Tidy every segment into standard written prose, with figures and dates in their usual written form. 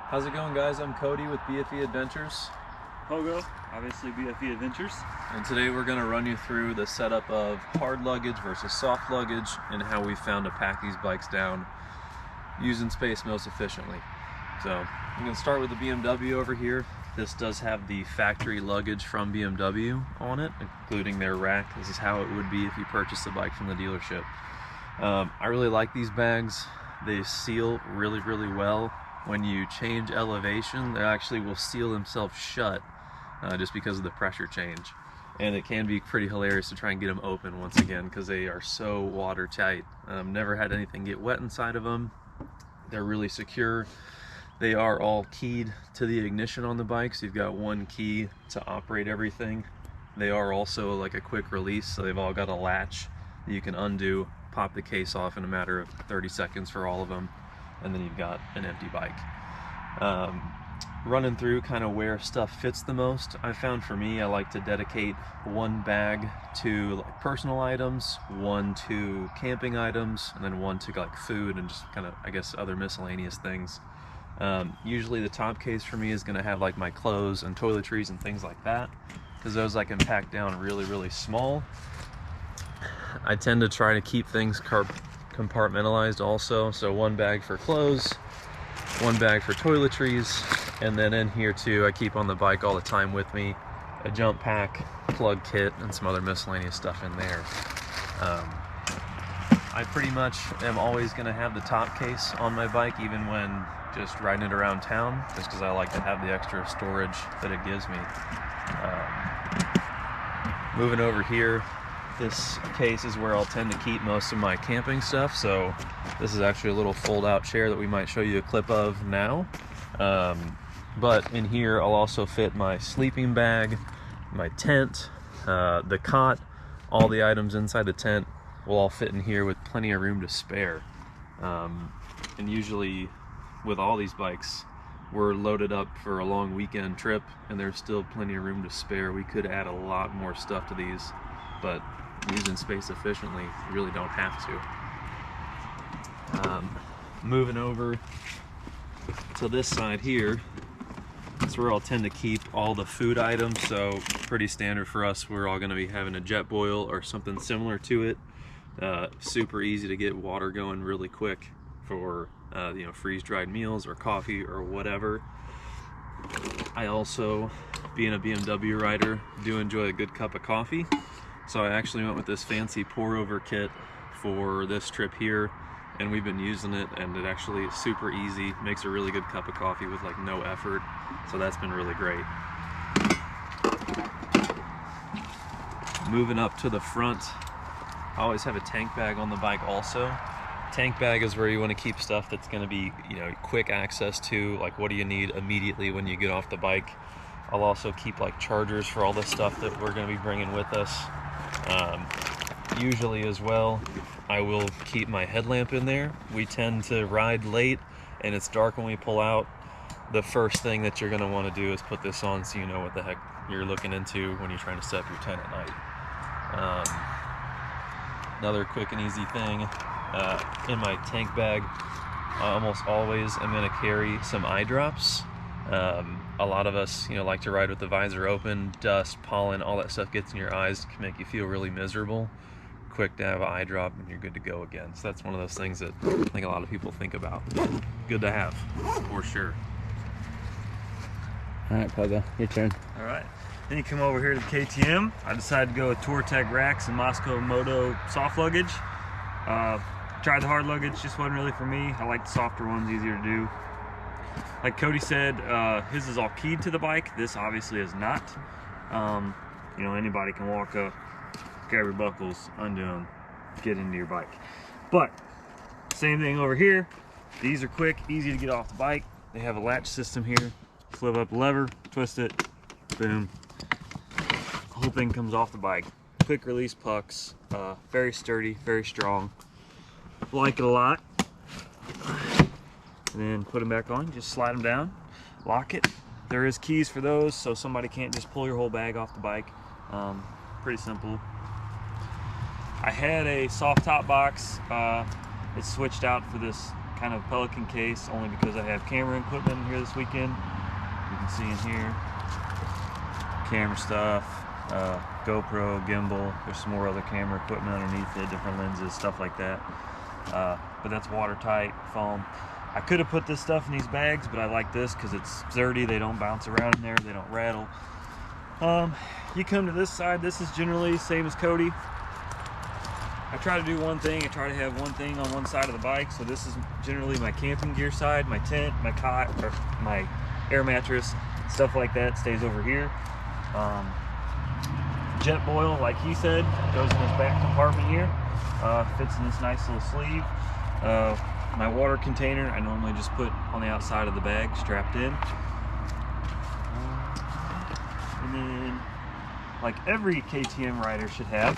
How's it going, guys? I'm Cody with BFE Adventures. Pogo, obviously BFE Adventures. And today we're going to run you through the setup of hard luggage versus soft luggage and how we found to pack these bikes down using space most efficiently. So I'm going to start with the BMW over here. This does have the factory luggage from BMW on it, including their rack. This is how it would be if you purchased the bike from the dealership. I really like these bags. They seal really, really well. When you change elevation, they actually will seal themselves shut just because of the pressure change. And it can be pretty hilarious to try and get them open once again because they are so watertight. Never had anything get wet inside of them. They're really secure. They are all keyed to the ignition on the bike, so you've got one key to operate everything. They are also like a quick release, so they've all got a latch that you can undo, pop the case off in a matter of 30 seconds for all of them, and then you've got an empty bike. Running through kind of where stuff fits the most, I found for me, I like to dedicate one bag to like personal items, one to camping items, and then one to like food and just kind of, I guess, other miscellaneous things. Usually the top case for me is going to have like my clothes and toiletries and things like that, because those I can pack down really, really small. I tend to try to keep things compartmentalized also, so one bag for clothes, one bag for toiletries, and then in here too, I keep on the bike all the time with me a jump pack, plug kit, and some other miscellaneous stuff in there. I pretty much am always going to have the top case on my bike, even when just riding it around town, just because I like to have the extra storage that it gives me. Moving over here, this case is where I'll tend to keep most of my camping stuff. So this is actually a little fold-out chair that we might show you a clip of now. But in here I'll also fit my sleeping bag, my tent, the cot, all the items inside the tent will all fit in here with plenty of room to spare. And usually with all these bikes, we're loaded up for a long weekend trip and there's still plenty of room to spare. We could add a lot more stuff to these, but using space efficiently, you really don't have to. Moving over to this side here, that's where I'll tend to keep all the food items. So pretty standard for us, we're all going to be having a jet boil or something similar to it. Super easy to get water going really quick for freeze-dried meals or coffee or whatever. I also, being a BMW rider, do enjoy a good cup of coffee. So I actually went with this fancy pour-over kit for this trip here, and we've been using it, and it actually is super easy, makes a really good cup of coffee with like no effort. So that's been really great. Moving up to the front, I always have a tank bag on the bike also. Tank bag is where you want to keep stuff that's going to be, quick access to, like what do you need immediately when you get off the bike. I'll also keep like chargers for all the stuff that we're going to be bringing with us. Usually as well, I will keep my headlamp in there. We tend to ride late and it's dark when we pull out. The first thing that you're going to want to do is put this on so you know what the heck you're looking into when you're trying to set up your tent at night. Another quick and easy thing, in my tank bag, I almost always am going to carry some eye drops. A lot of us, like to ride with the visor open. Dust, pollen, all that stuff gets in your eyes, can make you feel really miserable. Quick to have an eye drop and you're good to go again. So that's one of those things that I think a lot of people think about. Good to have, for sure. All right, Pogo, your turn. All right. Then you come over here to the KTM. I decided to go with Touratech racks and Moscow Moto soft luggage. Tried the hard luggage, just wasn't really for me. I like the softer ones, easier to do. Like Cody said, his is all keyed to the bike. This obviously is not. Anybody can walk up, grab your buckles, undo them, get into your bike. But same thing over here. These are quick, easy to get off the bike. They have a latch system here. Flip up the lever, twist it, boom. The whole thing comes off the bike. Quick release pucks, very sturdy, very strong. Like it a lot. And then put them back on, just slide them down, lock it. There is keys for those, so somebody can't just pull your whole bag off the bike. Pretty simple. I had a soft top box. It's switched out for this kind of Pelican case only because I have camera equipment in here this weekend. You can see in here, camera stuff, GoPro, gimbal. There's some more other camera equipment underneath it, different lenses, stuff like that. But that's watertight foam. I could have put this stuff in these bags, but I like this because it's sturdy. They don't bounce around in there. They don't rattle. You come to this side. This is generally same as Cody. I try to do one thing. I try to have one thing on one side of the bike. So this is generally my camping gear side. My tent, my cot, or my air mattress, stuff like that stays over here. Jet boil, like he said, goes in this back compartment here. Fits in this nice little sleeve. My water container I normally just put on the outside of the bag, strapped in. And then, like every KTM rider should have,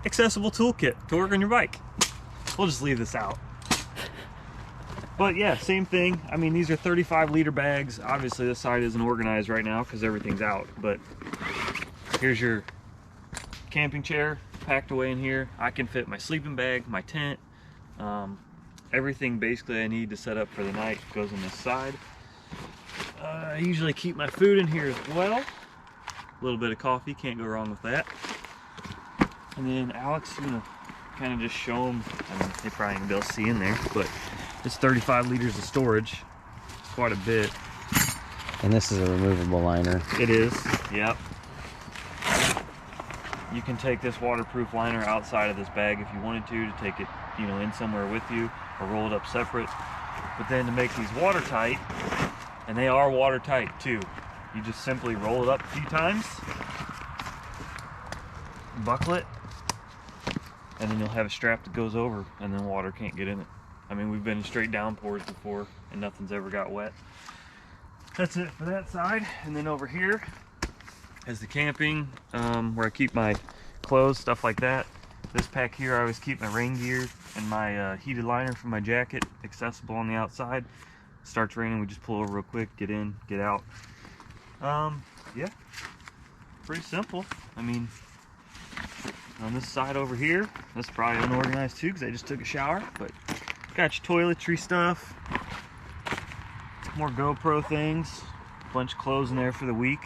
accessible toolkit to work on your bike. We'll just leave this out. But yeah, same thing. I mean, these are 35-liter bags. Obviously this side isn't organized right now because everything's out, but here's your camping chair packed away in here. I can fit my sleeping bag, my tent, everything basically I need to set up for the night goes on this side. I usually keep my food in here as well. A little bit of coffee, can't go wrong with that. And then Alex, you know, kind of just show them. I mean, they probably ain't gonna be able to see in there, but it's 35 liters of storage. It's quite a bit. And this is a removable liner. It is, yep. You can take this waterproof liner outside of this bag if you wanted to take it, you know, in somewhere with you, or roll it up separate. But then to make these watertight, and they are watertight too, you just simply roll it up a few times, buckle it, and then you'll have a strap that goes over, and then water can't get in it. I mean, we've been in straight downpours before and nothing's ever got wet. That's it for that side. And then over here is the camping, where I keep my clothes, stuff like that. This pack here, I always keep my rain gear and my heated liner for my jacket accessible on the outside. Starts raining, we just pull over real quick, get in, get out. Yeah, pretty simple. I mean, on this side over here, that's probably unorganized too because I just took a shower, but got your toiletry stuff, more GoPro things, a bunch of clothes in there for the week.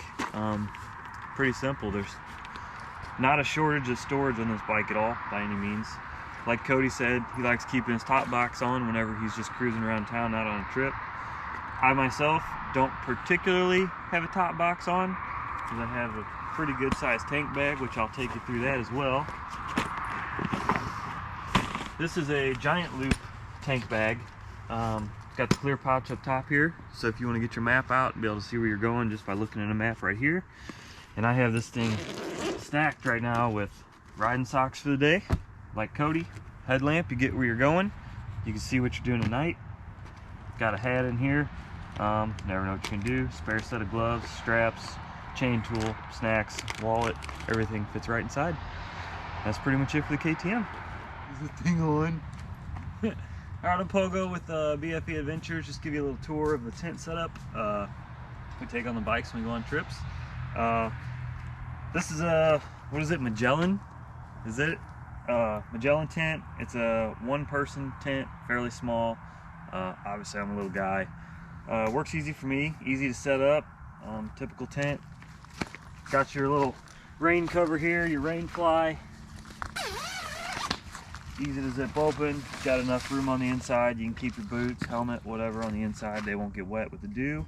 Pretty simple. There's not a shortage of storage on this bike at all by any means. Like Cody said, he likes keeping his top box on whenever he's just cruising around town, not on a trip. I myself don't particularly have a top box on because I have a pretty good sized tank bag, which I'll take you through that as well. This is a giant loop tank bag. Got the clear pouch up top here, so if you want to get your map out and be able to see where you're going just by looking at a map right here. And I have this thing stacked right now with riding socks for the day, like Cody. Headlamp, you get where you're going, you can see what you're doing at night. Got a hat in here, never know what you can do. Spare set of gloves, straps, chain tool, snacks, wallet, everything fits right inside. That's pretty much it for the KTM. Is the thing on? Alright, I'm Pogo with BFE ADVENTURE. Just give you a little tour of the tent setup we take on the bikes when we go on trips. This is a, what is it, Magellan? Is it? Magellan tent. It's a one-person tent, fairly small. Obviously I'm a little guy. Works easy for me, easy to set up. Typical tent. Got your little rain cover here, your rain fly. Easy to zip open. Got enough room on the inside. You can keep your boots, helmet, whatever on the inside. They won't get wet with the dew.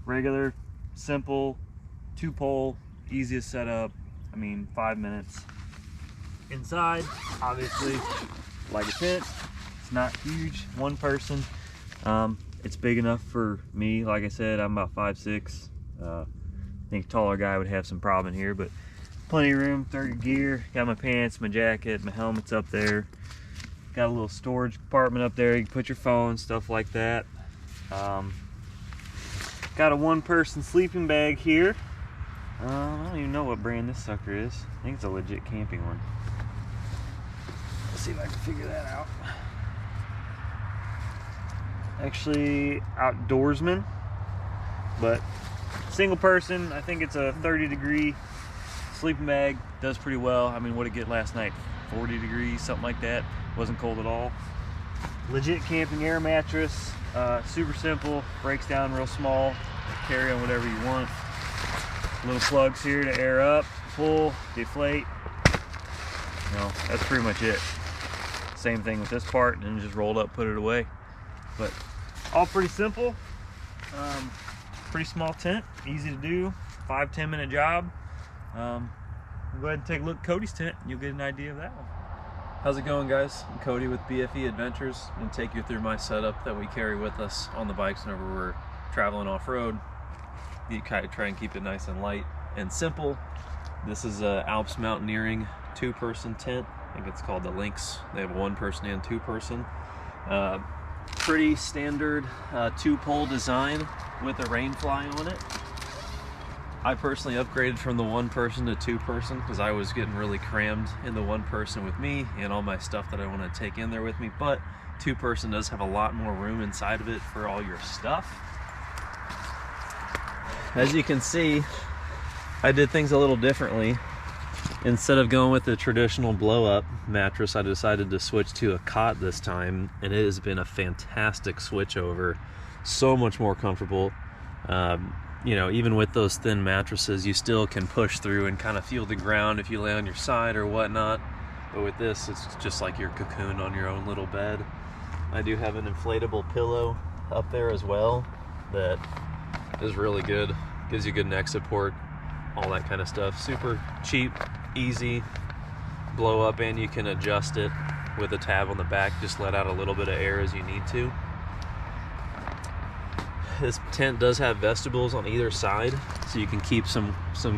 Regular, simple, 2-pole, easiest setup. I mean, 5 minutes. Inside, obviously, like a tent. It's not huge, one person. It's big enough for me. Like I said, I'm about 5'6". I think a taller guy would have some problem here, but plenty of room. Throw your gear. Got my pants, my jacket, my helmet's up there. Got a little storage compartment up there. You can put your phone, stuff like that. Got a one-person sleeping bag here. I don't even know what brand this sucker is. I think it's a legit camping one. Let's see if I can figure that out. Actually, Outdoorsman, but single person. I think it's a 30-degree sleeping bag. Does pretty well. I mean, what did it get last night? 40 degrees, something like that. Wasn't cold at all. Legit camping air mattress. Super simple, breaks down real small. Carry on whatever you want. Little plugs here to air up, pull, deflate. No, that's pretty much it. Same thing with this part, and then just rolled up, put it away. But all pretty simple. Pretty small tent, easy to do, 5-10 minute job. Go ahead and take a look at Cody's tent, and you'll get an idea of that one. How's it going, guys? I'm Cody with BFE Adventures. I'm gonna take you through my setup that we carry with us on the bikes whenever we're traveling off-road. You kind of try and keep it nice and light and simple. This is a Alps Mountaineering 2-person tent. I think it's called the Lynx. They have 1-person and 2-person. Pretty standard 2-pole design with a rain fly on it. I personally upgraded from the 1-person to 2-person because I was getting really crammed in the 1-person with me and all my stuff that I want to take in there with me, but 2-person does have a lot more room inside of it for all your stuff. As you can see, I did things a little differently. Instead of going with the traditional blow-up mattress, I decided to switch to a cot this time, and it has been a fantastic switch over. So much more comfortable. You know, even with those thin mattresses, you still can push through and kind of feel the ground if you lay on your side or whatnot. But with this, it's just like you're cocooned on your own little bed. I do have an inflatable pillow up there as well that is really good. Gives you good neck support, all that kind of stuff. Super cheap, easy, blow up, and you can adjust it with a tab on the back. Just let out a little bit of air as you need to. This tent does have vestibules on either side, so you can keep some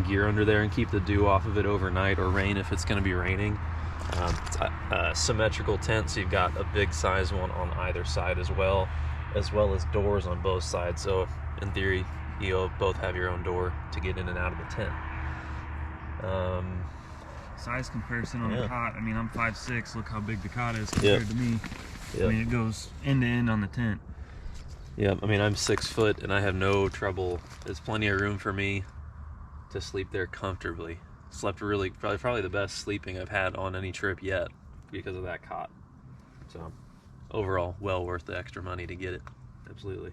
gear under there and keep the dew off of it overnight, or rain if it's going to be raining. It's a symmetrical tent, so you've got a big size one on either side as well as doors on both sides. So in theory, you'll both have your own door to get in and out of the tent. Size comparison on the cot. I mean, I'm 5'6". Look how big the cot is compared to me. I mean, it goes end to end on the tent. Yeah, I mean, I'm 6 foot and I have no trouble. There's plenty of room for me to sleep there comfortably. Slept really, probably the best sleeping I've had on any trip yet because of that cot. So overall, well worth the extra money to get it. Absolutely.